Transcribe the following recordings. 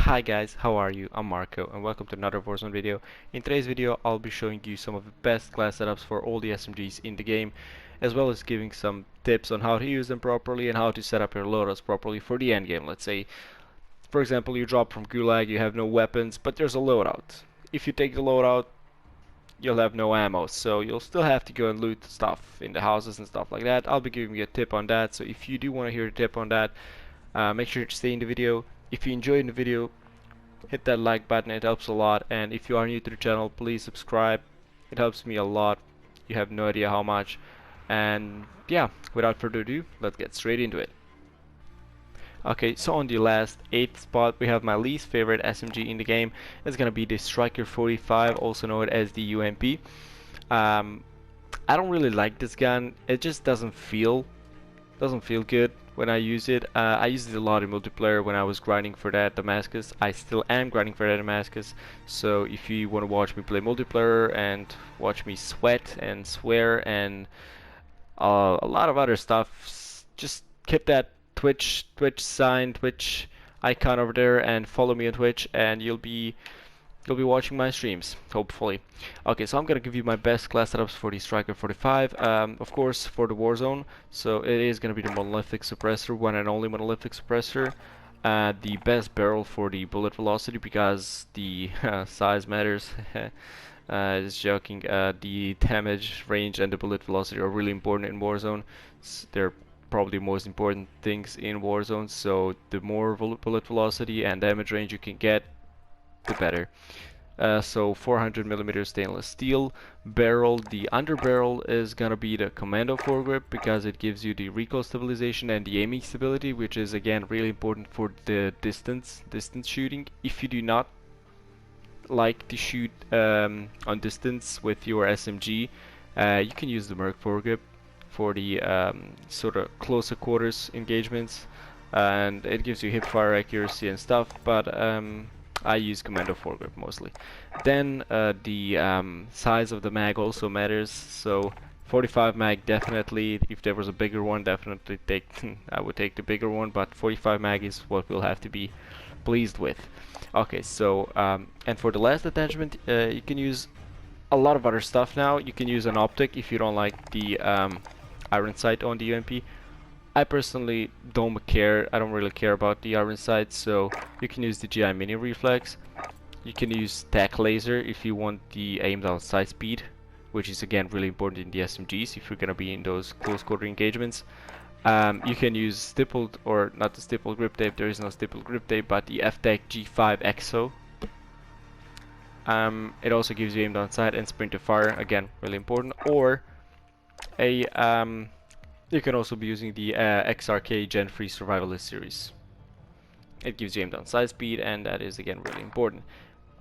Hi guys, how are you? I'm Marco and welcome to another Warzone video. In today's video I'll be showing you some of the best class setups for all the SMGs in the game, as well as giving some tips on how to use them properly and how to set up your loadouts properly for the end game. Let's say, for example, you drop from Gulag, you have no weapons, but there's a loadout. If you take the loadout, you'll have no ammo, so you'll still have to go and loot stuff in the houses and stuff like that. I'll be giving you a tip on that, so if you do want to hear a tip on that, make sure to stay in the video. If you enjoyed the video, hit that like button, it helps a lot. And if you are new to the channel, please subscribe, it helps me a lot. You have no idea how much. And yeah, without further ado, let's get straight into it. Okay, so on the last 8th spot we have my least favorite SMG in the game. It's gonna be the Striker 45, also known as the UMP. I don't really like this gun. It just doesn't feel good when I use it. I used it a lot in multiplayer when I was grinding for that Damascus. I still am grinding for that Damascus, so if you want to watch me play multiplayer and watch me sweat and swear and a lot of other stuff, just hit that Twitch icon over there and follow me on Twitch, and you'll be watching my streams, hopefully. Okay, so I'm gonna give you my best class setups for the Striker 45. Of course, for the Warzone, so it is gonna be the monolithic suppressor, one and only monolithic suppressor. The best barrel for the bullet velocity, because the size matters. Just joking. The damage range and the bullet velocity are really important in Warzone. They're probably the most important things in Warzone. So the more bullet velocity and damage range you can get, the better. So 400mm stainless steel barrel. The underbarrel is gonna be the commando foregrip, because it gives you the recoil stabilization and the aiming stability, which is again really important for the distance shooting. If you do not like to shoot on distance with your SMG, you can use the Merc foregrip for the sort of closer quarters engagements, and it gives you hip fire accuracy and stuff, but I use commando foregrip mostly. Then the size of the mag also matters, so 45 mag definitely. If there was a bigger one, definitely I would take the bigger one, but 45 mag is what we'll have to be pleased with. Okay, so and for the last attachment, you can use a lot of other stuff now. You can use an optic if you don't like the iron sight on the UMP. I personally don't care. I don't really care about the iron sight, so you can use the GI mini reflex. You can use tac laser if you want the aim down sight speed, which is again really important in the SMGs if you're gonna be in those close quarter engagements. You can use stippled, or not the stippled grip tape, there is no stippled grip tape, but the FTAC G5 EXO. It also gives you aim down sight and sprint to fire, again really important. Or a you can also be using the XRK Gen 3 Survivalist series. It gives you aim down sight speed, and that is again really important.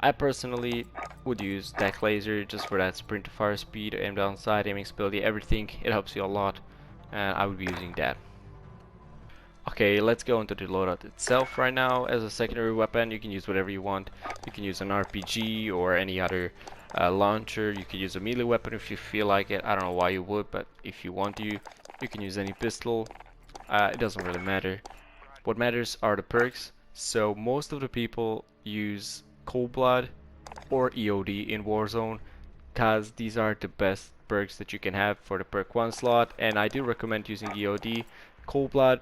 I personally would use tac laser just for that sprint to fire speed, aim down sight, aiming stability, everything. It helps you a lot, and I would be using that. Okay, let's go into the loadout itself right now. As a secondary weapon, you can use whatever you want. You can use an RPG or any other launcher. You can use a melee weapon if you feel like it. I don't know why you would, but if you want to, you can use any pistol. It doesn't really matter. What matters are the perks. So most of the people use Cold Blood or EOD in Warzone, because these are the best perks that you can have for the perk 1 slot, and I do recommend using EOD. Cold Blood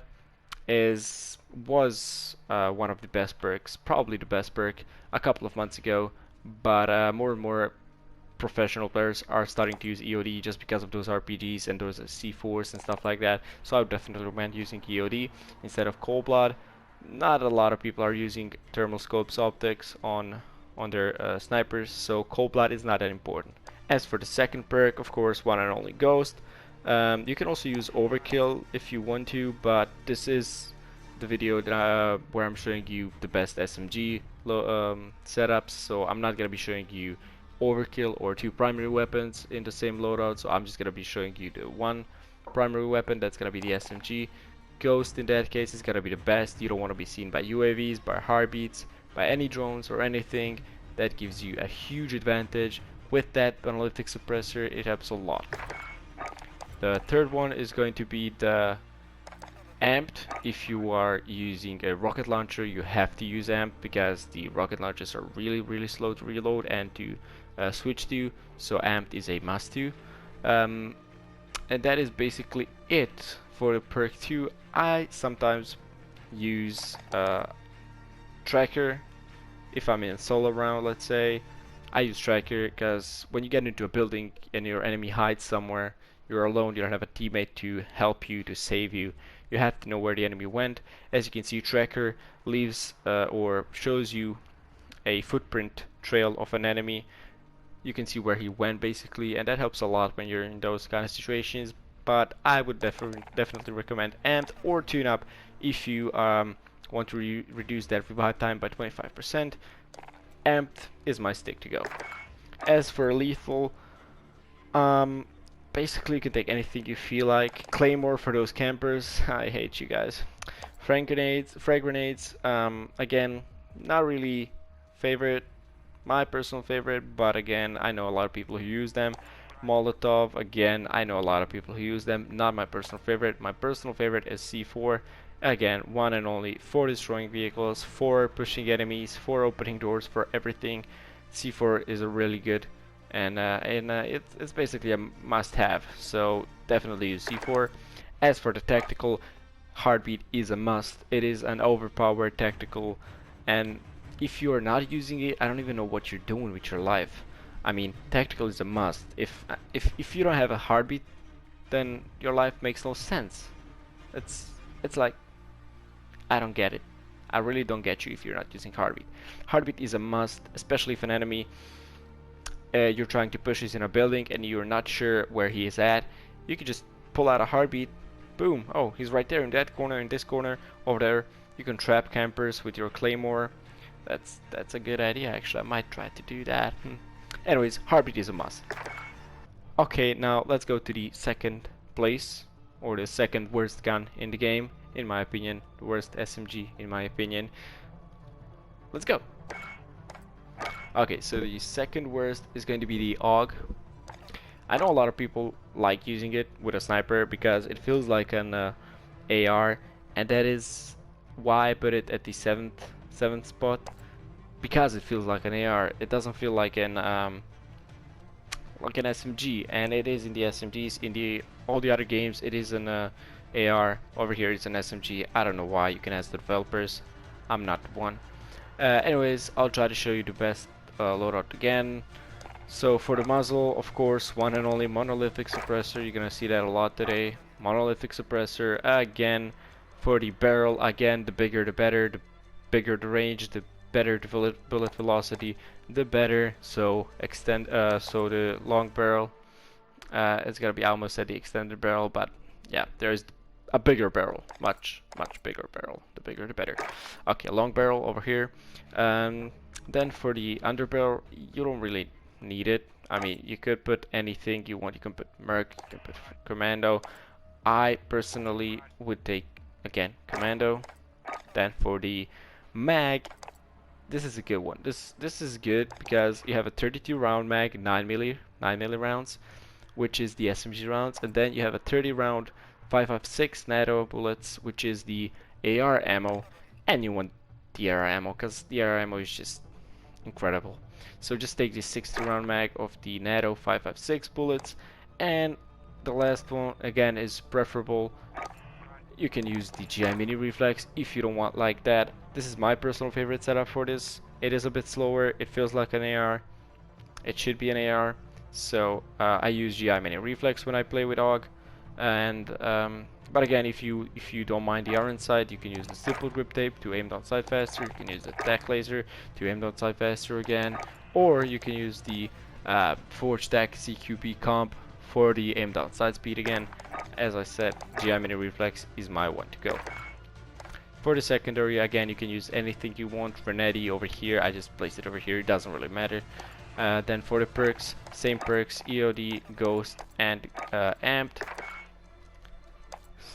was one of the best perks, probably the best perk a couple of months ago, but more and more professional players are starting to use EOD just because of those RPGs and those C4s and stuff like that. So I would definitely recommend using EOD instead of Cold Blood. Not a lot of people are using thermal scopes optics on their snipers, so Cold Blood is not that important. As for the second perk, of course, one and only Ghost. You can also use Overkill if you want to, but this is the video that, where I'm showing you the best SMG setups, so I'm not going to be showing you Overkill or 2 primary weapons in the same loadout, so I'm just going to be showing you the 1 primary weapon. That's going to be the SMG. Ghost in that case is going to be the best. You don't want to be seen by UAVs, by heartbeats, by any drones or anything. That gives you a huge advantage. With that monolithic suppressor, it helps a lot. The third one is going to be the Amped, if you are using a rocket launcher, you have to use amped because the rocket launchers are really slow to reload and to switch to, so amped is a must do. And that is basically it for the perk 2. I sometimes use tracker if I'm in a solo round, let's say. I use tracker because when you get into a building and your enemy hides somewhere, you're alone, you don't have a teammate to help you, to save you. You have to know where the enemy went. As you can see, tracker leaves or shows you a footprint trail of an enemy. You can see where he went basically, and that helps a lot when you're in those kind of situations. But I would definitely recommend amped or tune up if you want to reduce that revive time by 25%. Amped is my stick to go. As for lethal, basically you can take anything you feel like. Claymore for those campers. I hate you guys. Frag grenades. Again, not really favorite. My personal favorite, but again, I know a lot of people who use them. Molotov, again, I know a lot of people who use them. Not my personal favorite. My personal favorite is C4. Again, one and only for destroying vehicles, for pushing enemies, for opening doors, for everything. C4 is a really good, and it's basically a must-have. So definitely use C4. As for the tactical, Heartbeat is a must. It is an overpowered tactical, and if you are not using it, I don't even know what you're doing with your life. I mean, tactical is a must. If you don't have a heartbeat, then your life makes no sense. It's like, I don't get it. I really don't get you if you're not using heartbeat. Heartbeat is a must, especially if an enemy you're trying to push is in a building and you're not sure where he is at. You can just pull out a heartbeat. Boom. Oh, he's right there in that corner, in this corner, over there. You can trap campers with your claymore. That's a good idea actually. I might try to do that. Anyways, heartbeat is a must. Okay, now let's go to the second place, or the second worst gun in the game, in my opinion. The worst SMG in my opinion. Let's go. Okay, so the second worst is going to be the AUG. I know a lot of people like using it with a sniper because it feels like an AR, and that is why I put it at the seventh spot, because it feels like an AR. It doesn't feel like an SMG, and it is in the SMGs. In the all the other games, it is an AR. Over here, it's an SMG. I don't know why. You can ask the developers. I'm not one. Anyways, I'll try to show you the best loadout again. So for the muzzle, of course, one and only monolithic suppressor. You're gonna see that a lot today. Monolithic suppressor again. For the barrel, again, the bigger the better. The bigger the range, the better the bullet velocity, the better. So so the long barrel, it's gonna be almost at the extended barrel, but yeah, there's a bigger barrel, much bigger barrel. The bigger the better. Okay, long barrel over here. Then for the underbarrel, you don't really need it. I mean, you could put anything you want. You can put Merc, you can put Commando. I personally would take, again, Commando. Then for the mag, this is a good one. This is good because you have a 32 round mag, 9 milli rounds, which is the SMG rounds, and then you have a 30 round 5.56 NATO bullets, which is the AR ammo, and you want the AR ammo because the AR ammo is just incredible. So just take the 60 round mag of the NATO 5.56 bullets, and the last one again is preferable. You can use the GI Mini Reflex if you don't want like that. This is my personal favorite setup for this. It is a bit slower, it feels like an AR. It should be an AR. So I use GI Mini Reflex when I play with AUG. And but again, if you don't mind the iron sight, you can use the stipple grip tape to aim down sight faster. You can use the tack laser to aim down sight faster again, or you can use the forge tack CQB comp for the aim down sight speed again. As I said, GI Mini Reflex is my one to go. For the secondary, again, you can use anything you want. Renetti over here, I just placed it over here. It doesn't really matter. Then for the perks, same perks: EOD, Ghost, and Amped.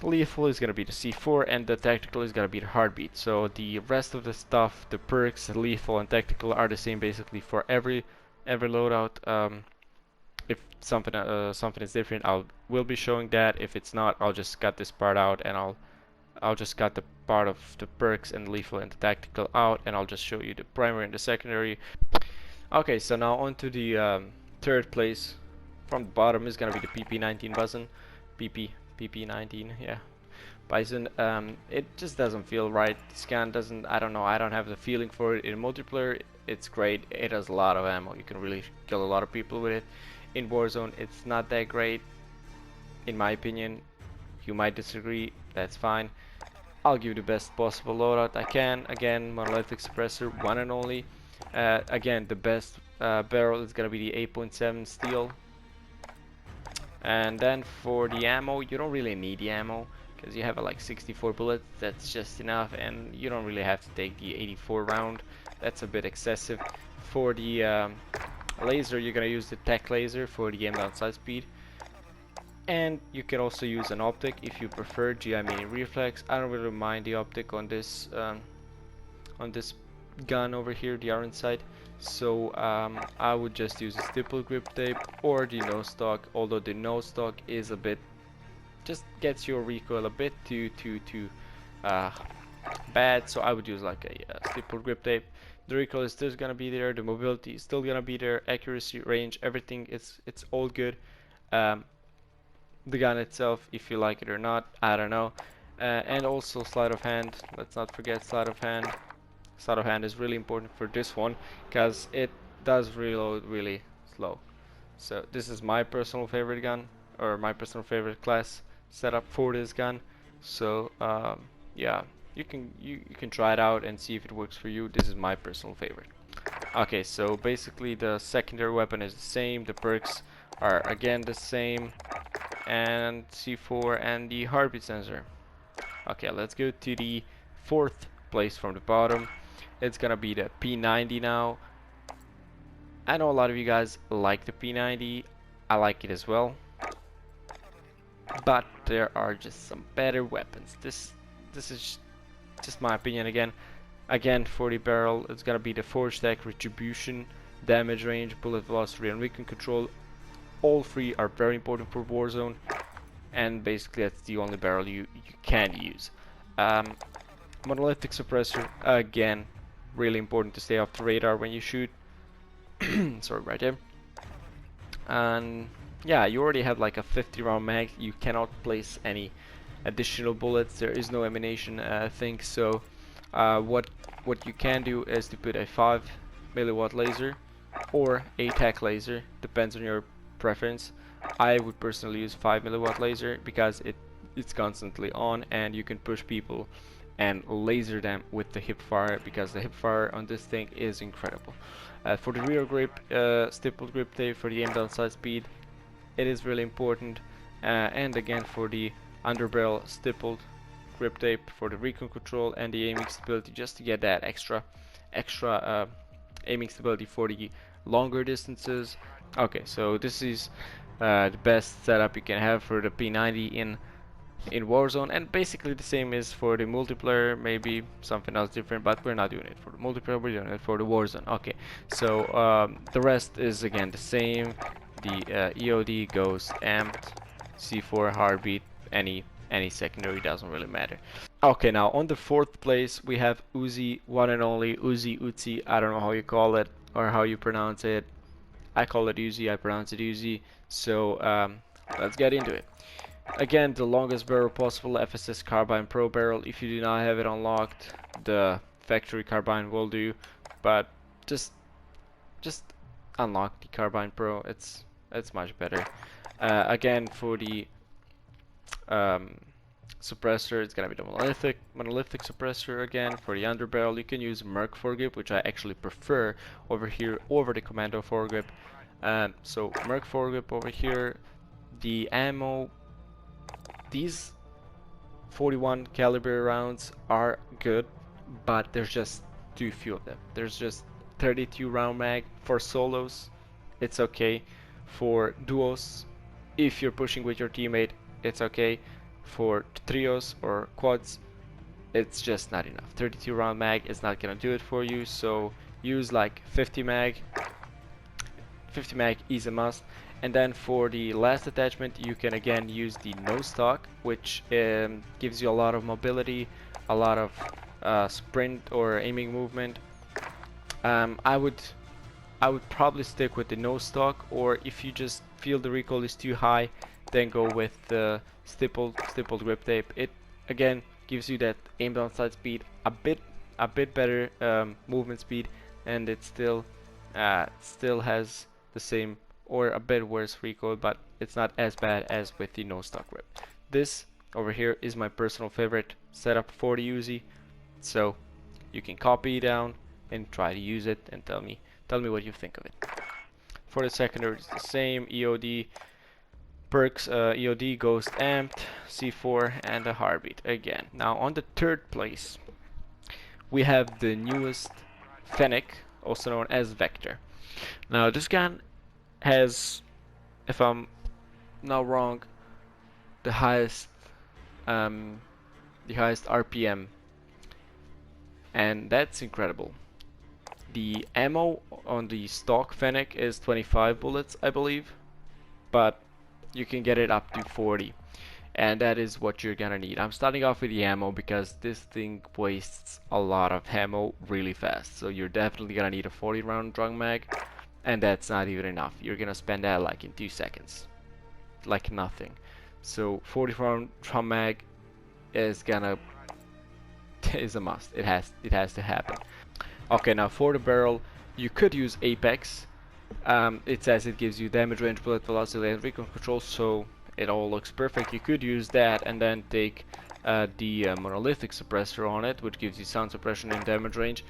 Lethal is gonna be the C4, and the tactical is gonna be the heartbeat. So the rest of the stuff, the perks, lethal and tactical, are the same basically for every loadout. If something is different, will be showing that. If it's not, I'll just cut this part out and I'll I'll just cut the part of the perks and lethal and the tactical out, and I'll just show you the primary and the secondary. Okay, so now on to the third place. From the bottom is gonna be the PP19 Bison. PP19, yeah. Bison, it just doesn't feel right. This gun doesn't, I don't know, I don't have the feeling for it. In multiplayer, it's great. It has a lot of ammo. You can really kill a lot of people with it. In Warzone, it's not that great, in my opinion. You might disagree, that's fine. I'll give you the best possible loadout I can. Again, monolithic suppressor, one and only. Again, the best barrel is gonna be the 8.7 steel. And then for the ammo, you don't really need the ammo because you have like 64 bullets. That's just enough, and you don't really have to take the 84 round. That's a bit excessive. For the laser, you're gonna use the tech laser for the aim down sight speed. And you can also use an optic if you prefer GI mini reflex. I don't really mind the optic on this gun over here, the orange side. So I would just use a stipple grip tape or the no stock. Although the no stock is a bit, just gets your recoil a bit too bad. So I would use like a stipple grip tape. The recoil is still gonna be there. The mobility is still gonna be there. Accuracy, range, everything. It's all good. The gun itself, if you like it or not, I don't know. And also sleight of hand. Let's not forget sleight of hand. Sleight of hand is really important for this one because it does reload really slow. So this is my personal favorite gun, or my personal favorite class setup for this gun. So yeah, you can try it out and see if it works for you. This is my personal favorite. Okay, so basically the secondary weapon is the same. The perks are again the same, and C4 and the heartbeat sensor. Okay, let's go to the fourth place from the bottom. It's gonna be the P90 now. I know a lot of you guys like the P90. I like it as well, but there are just some better weapons. This is just my opinion again. Again, for the barrel, it's gonna be the Forge Tech, Retribution, Damage Range, Bullet Velocity, and Recon Control. All three are very important for Warzone, and basically that's the only barrel you can use. Monolithic suppressor, again, really important to stay off the radar when you shoot. Sorry, right there. And yeah, you already have like a 50 round mag. You cannot place any additional bullets. There is no emanation thing. So what you can do is to put a 5 milliwatt laser or a tech laser, depends on your preference. I would personally use 5 milliwatt laser because it's constantly on, and you can push people and laser them with the hip fire, because the hip fire on this thing is incredible. For the rear grip, stippled grip tape for the aim down sight speed, it is really important. And again for the underbarrel, stippled grip tape for the recon control and the aiming stability, just to get that extra aiming stability for the longer distances. Okay, so this is the best setup you can have for the P90 in Warzone, and basically the same is for the multiplayer. Maybe something else different, but we're not doing it for the multiplayer, we're doing it for the Warzone. Okay, so the rest is again the same. The EOD, Ghost, Amped, C4, Heartbeat, any secondary, doesn't really matter. Okay, now on the fourth place we have Uzi, one and only Uzi, I don't know how you call it or how you pronounce it. I call it Uzi, I pronounce it Uzi. So let's get into it. Again, the longest barrel possible, FSS Carbine Pro barrel. If you do not have it unlocked, the factory carbine will do, but just unlock the Carbine Pro. It's much better. Again, for the suppressor, it's gonna be the monolithic suppressor. Again, for the underbarrel, you can use Merc foregrip, which I actually prefer over here over the Commando foregrip. So Merc foregrip over here. The ammo, these 41 caliber rounds are good, but there's just too few of them. There's just 32 round mag. For solos, it's okay. For duos, if you're pushing with your teammate, it's okay. For trios or quads, it's just not enough. 32 round mag is not gonna do it for you, so use like 50 50 mag is a must. And then for the last attachment, you can again use the nose stock, which gives you a lot of mobility, a lot of sprint or aiming movement. I would probably stick with the nose stock, or if you just feel the recoil is too high, then go with the stippled grip tape. It again gives you that aim down sight speed, a bit better movement speed, and it still has the same or a bit worse recoil, but it's not as bad as with the nose stock grip. This over here is my personal favorite setup for the Uzi, so you can copy it down and try to use it and tell me what you think of it. For the secondary, it's the same EOD perks, EOD, Ghost Amped, C4, and a Heartbeat again. Now on the third place, we have the newest Fennec, also known as Vector. Now this gun has, if I'm not wrong, the highest RPM, and that's incredible. The ammo on the stock Fennec is 25 bullets, I believe, but you can get it up to 40, and that is what you're gonna need. I'm starting off with the ammo because this thing wastes a lot of ammo really fast, so you're definitely gonna need a 40 round drum mag, and that's not even enough. You're gonna spend that like in 2 seconds, like nothing. So 40 round drum mag is a must. It has to happen. Okay, now for the barrel, you could use Apex. It says it gives you damage range, bullet velocity, and recoil control, so it all looks perfect. You could use that and then take the monolithic suppressor on it, which gives you sound suppression and damage range.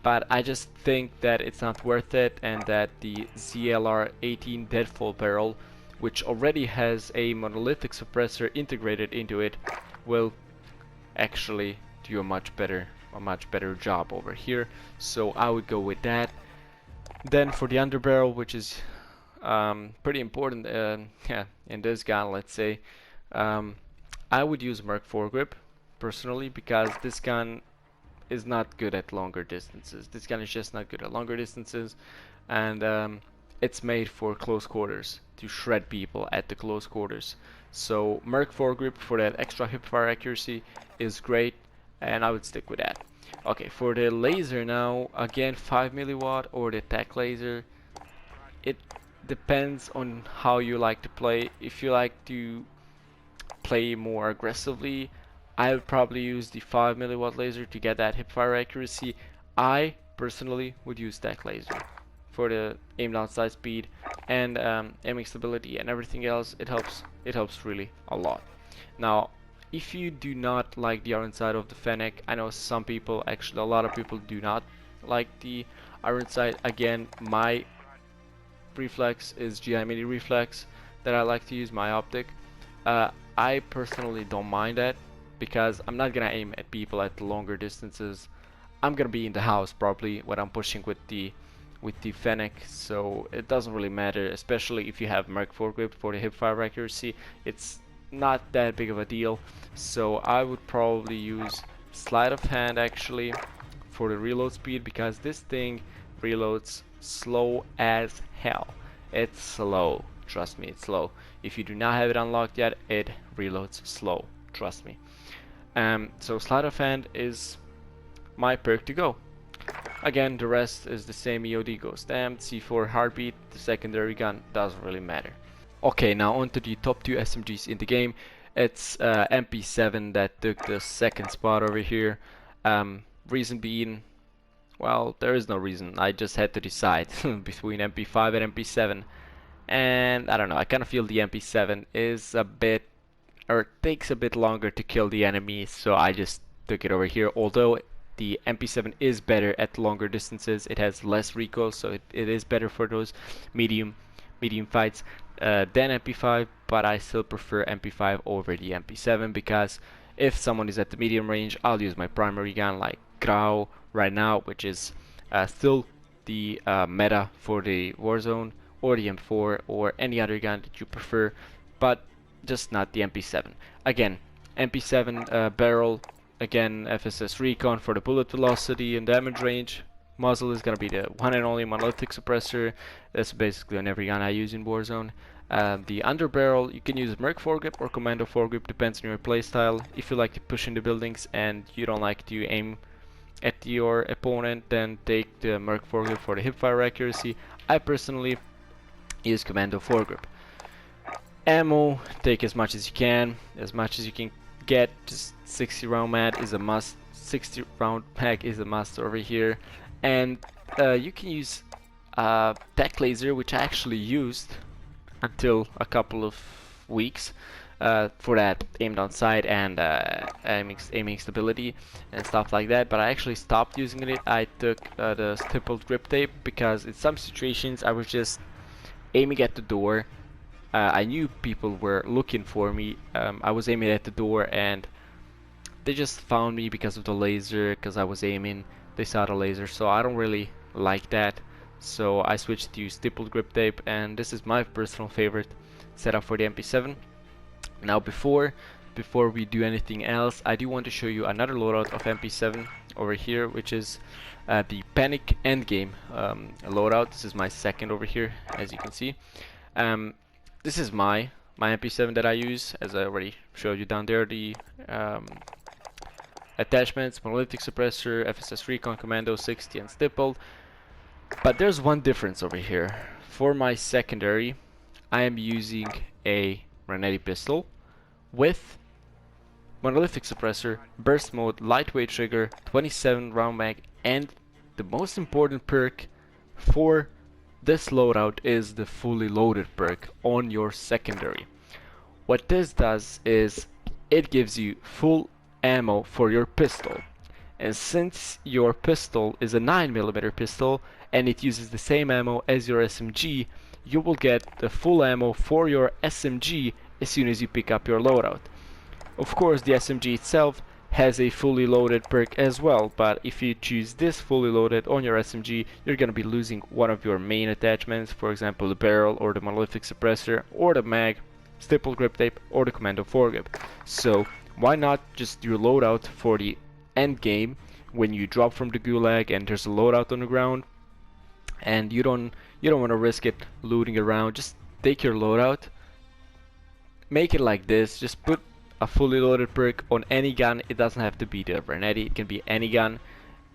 But I just think that it's not worth it, and that the ZLR-18 Deadfall barrel, which already has a monolithic suppressor integrated into it, will actually do a much better job over here. So I would go with that. Then for the underbarrel, which is pretty important yeah, in this gun, let's say, I would use Merc foregrip personally, because this gun is not good at longer distances. This gun is just not good at longer distances, and it's made for close quarters, to shred people at the close quarters. So Merc foregrip for that extra hipfire accuracy is great, and I would stick with that. Okay, for the laser now, again 5 milliwatt or the tac laser. It depends on how you like to play. If you like to play more aggressively, I would probably use the 5 milliwatt laser to get that hipfire accuracy. I personally would use tac laser for the aim down sight speed and aiming stability and everything else. It helps really a lot. Now if you do not like the iron sight of the Fennec, I know some people, actually a lot of people, do not like the iron sight. Again, my reflex is GI mini reflex that I like to use, my optic. I personally don't mind that, because I'm not gonna aim at people at longer distances. I'm gonna be in the house probably when I'm pushing with the Fennec, so it doesn't really matter, especially if you have Merc foregrip for the hipfire accuracy. It's not that big of a deal. So I would probably use sleight of hand actually for the reload speed, because this thing reloads slow as hell. It's slow, trust me, it's slow. If you do not have it unlocked yet, it reloads slow, trust me. So sleight of hand is my perk to go. Again, the rest is the same: EOD, Ghost Amped, C4, Heartbeat. The secondary gun doesn't really matter. Okay, now on to the top 2 SMGs in the game. It's MP7 that took the second spot over here. Reason being, well, there is no reason. I just had to decide between MP5 and MP7. And I don't know, I kind of feel the MP7 is a bit, or takes a bit longer to kill the enemy, so I just took it over here. Although the MP7 is better at longer distances, it has less recoil, so it is better for those medium fights than MP5, but I still prefer MP5 over the MP7, because if someone is at the medium range, I'll use my primary gun like Grau right now, which is still the meta for the Warzone, or the M4, or any other gun that you prefer, but just not the MP7. Again, MP7 barrel, again FSS recon for the bullet velocity and damage range, muzzle is gonna be the one and only monolithic suppressor. That's basically on every gun I use in Warzone. The underbarrel, you can use Merc foregrip or Commando foregrip, depends on your playstyle. If you like to push into buildings and you don't like to aim at your opponent, then take the Merc foregrip for the hipfire accuracy. I personally use Commando foregrip. Ammo, take as much as you can get. Just 60 round mag is a must. 60 round mag is a must over here, and you can use tech laser, which I actually used until a couple of weeks for that aim down sight and aiming stability and stuff like that, but I actually stopped using it. I took the stippled grip tape because in some situations I was just aiming at the door. I knew people were looking for me. I was aiming at the door and they just found me because of the laser, because I was aiming. They saw the laser, so I don't really like that. So I switched to use stippled grip tape, and this is my personal favorite setup for the MP7. Now before we do anything else, I do want to show you another loadout of MP7 over here, which is the Panic Endgame loadout. This is my second over here, as you can see. This is my MP7 that I use, as I already showed you down there. The attachments, monolithic suppressor, FSS recon, commando, 60 and stippled. But there's one difference over here. For my secondary, I am using a Renetti pistol with monolithic suppressor, burst mode, lightweight trigger, 27 round mag, and the most important perk for this loadout is the fully loaded perk on your secondary. What this does is it gives you full ammo for your pistol, and since your pistol is a 9mm pistol and it uses the same ammo as your SMG, you will get the full ammo for your SMG as soon as you pick up your loadout. Of course, the SMG itself has a fully loaded perk as well, but if you choose this fully loaded on your SMG, you're gonna be losing one of your main attachments, for example the barrel or the monolithic suppressor or the mag, stippled grip tape or the commando foregrip. So why not just do a loadout for the end game when you drop from the gulag and there's a loadout on the ground and you don't want to risk it looting around. Just take your loadout, make it like this, just put a fully loaded perk on any gun. It doesn't have to be the Renetti, it can be any gun.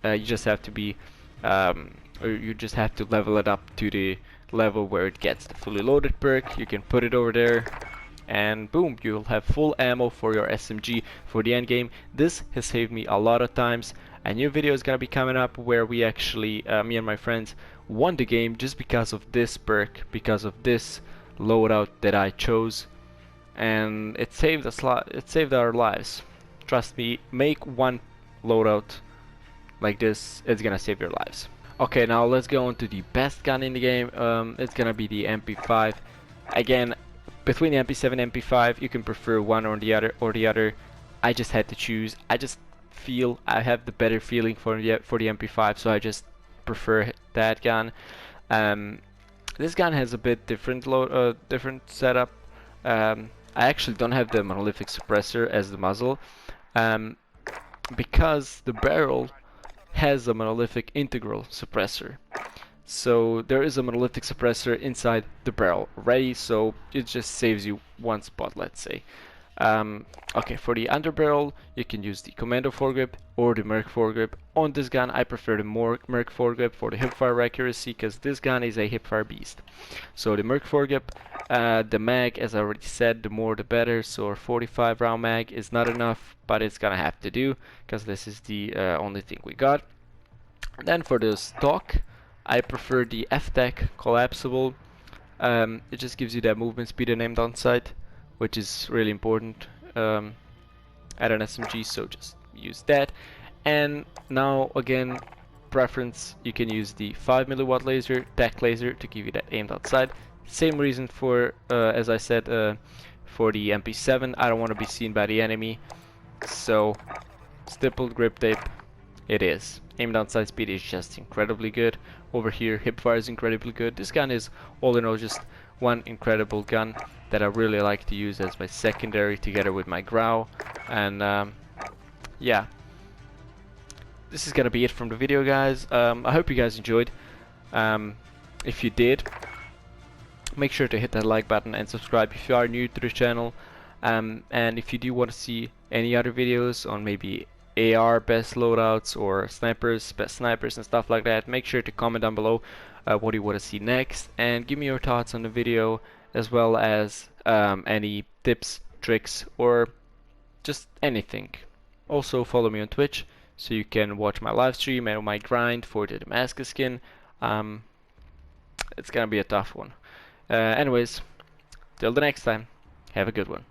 You just have to be or you just have to level it up to the level where it gets the fully loaded perk. You can put it over there and boom, you'll have full ammo for your SMG for the end game. This has saved me a lot of times. A new video is gonna be coming up where we actually, me and my friends, won the game just because of this perk, because of this loadout that I chose, and it saved us it saved our lives. Trust me, make one loadout like this, it's gonna save your lives. Okay, now let's go on to the best gun in the game. It's gonna be the MP5. Again, between the MP7 and MP5, you can prefer one or the other. I just had to choose. I just feel I have the better feeling for the MP5, so I just prefer that gun. This gun has a bit different different setup. I actually don't have the monolithic suppressor as the muzzle, because the barrel has a monolithic integral suppressor. So there is a monolithic suppressor inside the barrel already, so it just saves you one spot, let's say. Okay, for the underbarrel, you can use the commando foregrip or the Merc foregrip. On this gun, I prefer the Merc foregrip for the hipfire accuracy, because this gun is a hipfire beast. So the Merc foregrip, the mag, as I already said, the more the better. So a 45 round mag is not enough, but it's gonna have to do, because this is the only thing we got. Then for the stock, I prefer the F-Tech collapsible. It just gives you that movement speed and aim down sight, which is really important at an SMG, so just use that. And now again, preference, you can use the 5mW laser, tech laser, to give you that aimed outside. Same reason for, as I said, for the MP7, I don't want to be seen by the enemy, so stippled grip tape it is. Aim down sight speed is just incredibly good. Over here, hipfire is incredibly good. This gun is, all in all, just one incredible gun that I really like to use as my secondary together with my Grau. And yeah, this is gonna be it from the video, guys. I hope you guys enjoyed. If you did, make sure to hit that like button and subscribe if you are new to the channel. And if you do want to see any other videos on maybe AR best loadouts or snipers, best snipers and stuff like that, make sure to comment down below what you want to see next, and give me your thoughts on the video, as well as any tips, tricks, or just anything. Also follow me on Twitch so you can watch my live stream and my grind for the Damascus skin. It's gonna be a tough one. Anyways, till the next time, have a good one.